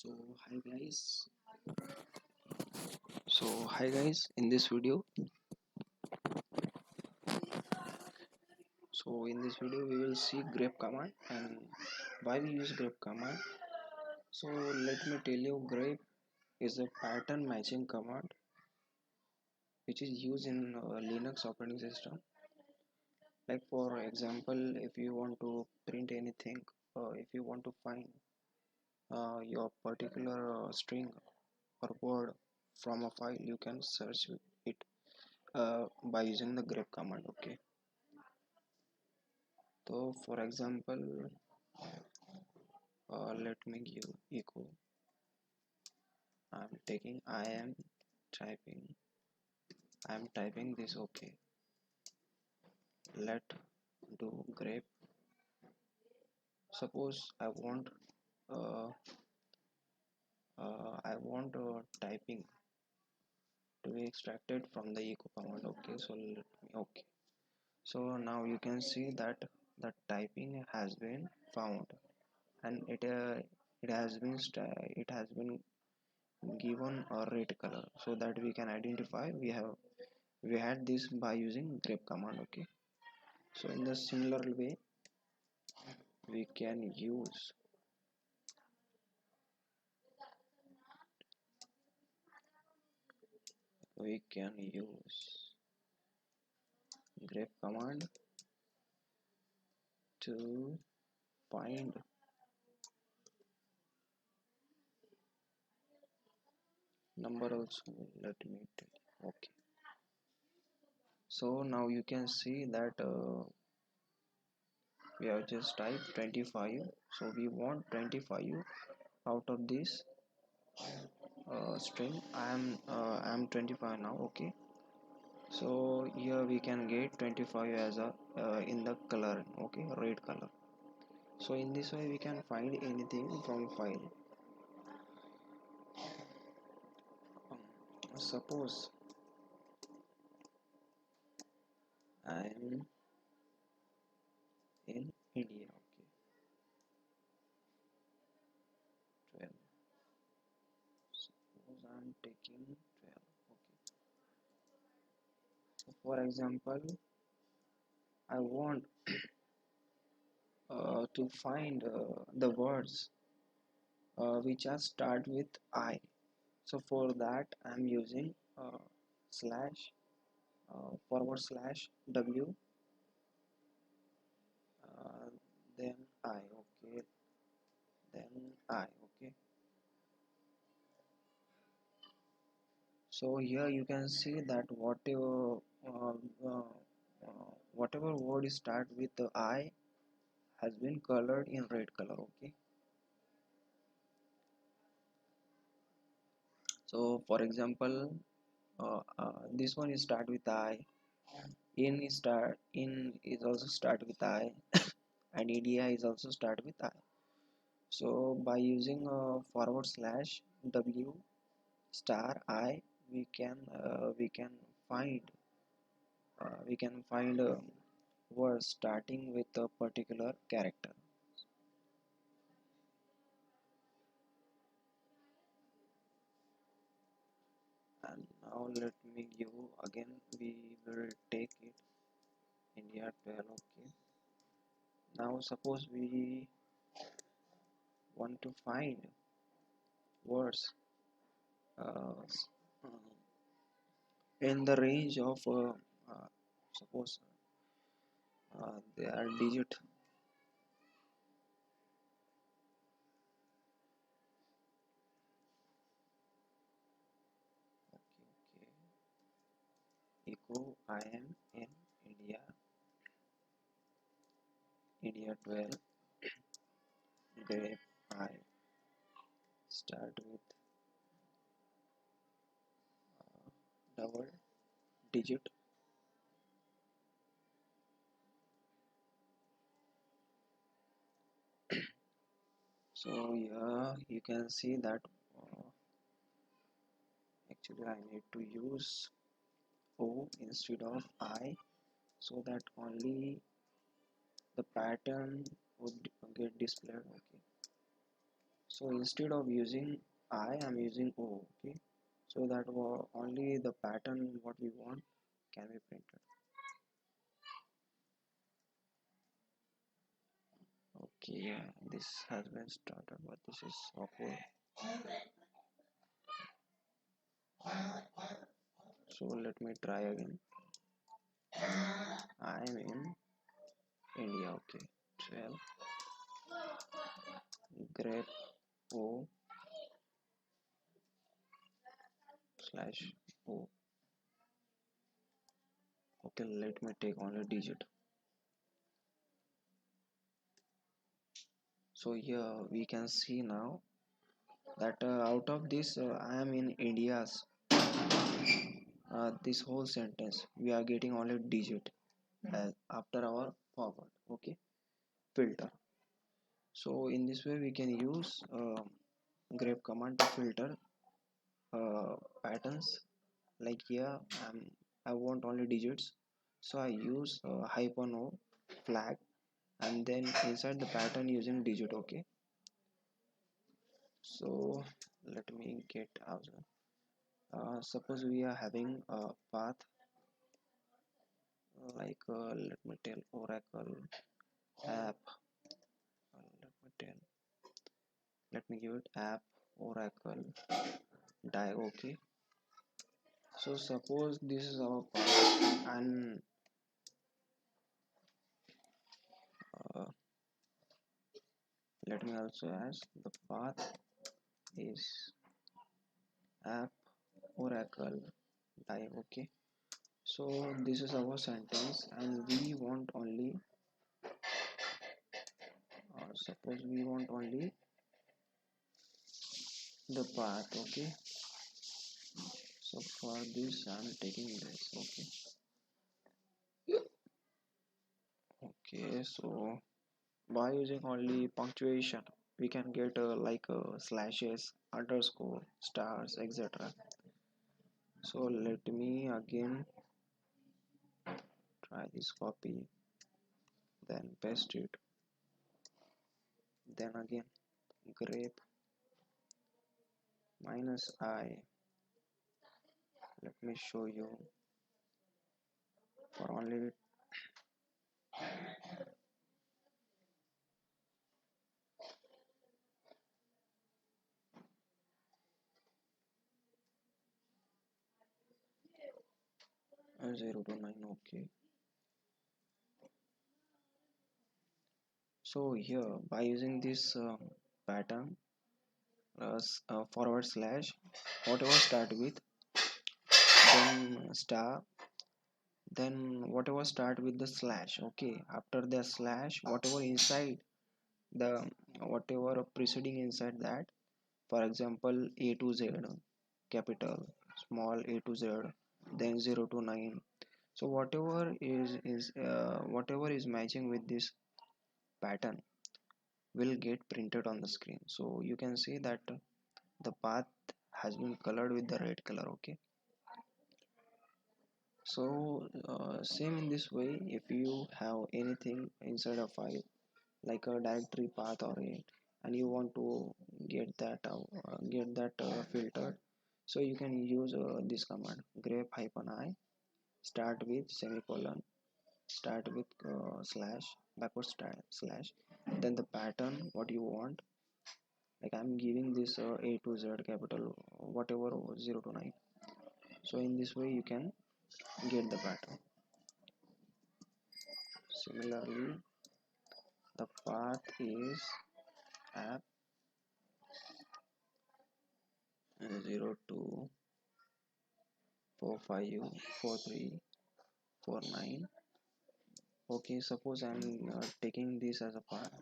so hi guys hi guys, in this video we will see grep command and why we use grep command. So let me tell you, grep is a pattern matching command which is used in Linux operating system. Like for example, if you want to print anything, if you want to find your particular string or word from a file, you can search it by using the grep command. Okay, so for example, let me give echo. Typing I'm typing this. Okay, let do grep. Suppose uh, I want typing to be extracted from the echo command. Okay, so let me. Okay, so now you can see that the typing has been found, and it has been given a red color, so that we can identify we had this by using grep command. Okay, so in the similar way we can use grep command to find number also. Let me tell you. Okay, so now you can see that we have just typed 25, so we want 25 out of this string. I'm 25 now. Okay, so here we can get 25 as a in the color. Okay, red color. So in this way we can find anything from file. Suppose I'm in India. Okay, 12. Suppose I'm taking 12. Okay, so for example, I want to find the words which are start with I. So for that I'm using slash forward slash w, uh, then I. Okay, then I. Okay, so here you can see that uh, uh, whatever word start with the I has been colored in red color. Okay, so for example, this one is start with I. In is also start with I, and EDI is also start with I. So by using forward slash w star I, find we can find words starting with a particular character. And now let me give again. We will take it India 12. Okay. Now suppose we want to find words uh, in the range of suppose they are digit. Okay, echo I am in India 12, grep I start with double digit. So yeah, you can see that actually I need to use O instead of I, so that only the pattern would get displayed. Okay, So instead of using I'm using O, okay, so that only the pattern what we want can be printed. Okay, yeah, this has been started, but this is awkward. So let me try again. I'm in India, okay. 12 grep O slash O. Okay, let me take only digit. So here we can see now that out of this I am in India's this whole sentence we are getting only digit after our forward, okay, filter. So in this way we can use grep command to filter patterns. Like here I want only digits, so I use hyphen o flag and then inside the pattern using digit, okay. So let me get out. Suppose we are having a path like let me tell oracle app, let me give it app oracle die, okay. So suppose this is our path and uh, let me also ask the path is app oracle die, okay. So this is our sentence and we want only suppose we want only the path, okay. So for this I'm taking this, okay. Okay, so by using only punctuation we can get like slashes, underscore, stars, etc. So let me again try this copy, then paste it, then again grep minus I. Let me show you for only 0 to 9, okay. So here by using this pattern forward slash whatever start with, then star, then whatever start with the slash, okay, after the slash whatever inside the whatever preceding inside that, for example A to Z, capital small a to Z, then 0 to 9. So whatever is matching with this pattern will get printed on the screen. So you can see that the path has been colored with the red color, okay. So same in this way, if you have anything inside a file like a directory path or a, and you want to get that filtered, so you can use this command grep hyphen I start with semicolon, start with slash, backward slash, then the pattern what you want, like I'm giving this A to Z capital whatever 0 to 9. So in this way you can get the pattern. Similarly the path is app 0 to 454349. Okay, suppose I'm taking this as a path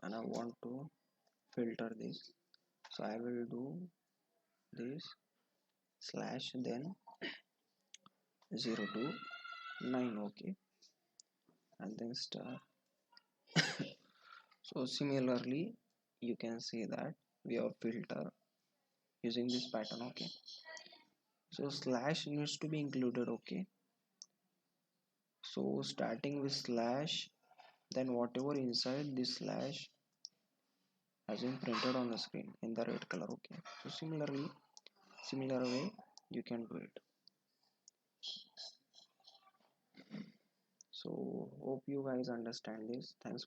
and I want to filter this, so I will do this slash then 0 to 9, okay, and then star. So similarly you can see that we have filter using this pattern, okay. So slash needs to be included, okay. So starting with slash, then whatever inside this slash has been printed on the screen in the red color. Okay, so similar way you can do it. So hope you guys understand this. Thanks.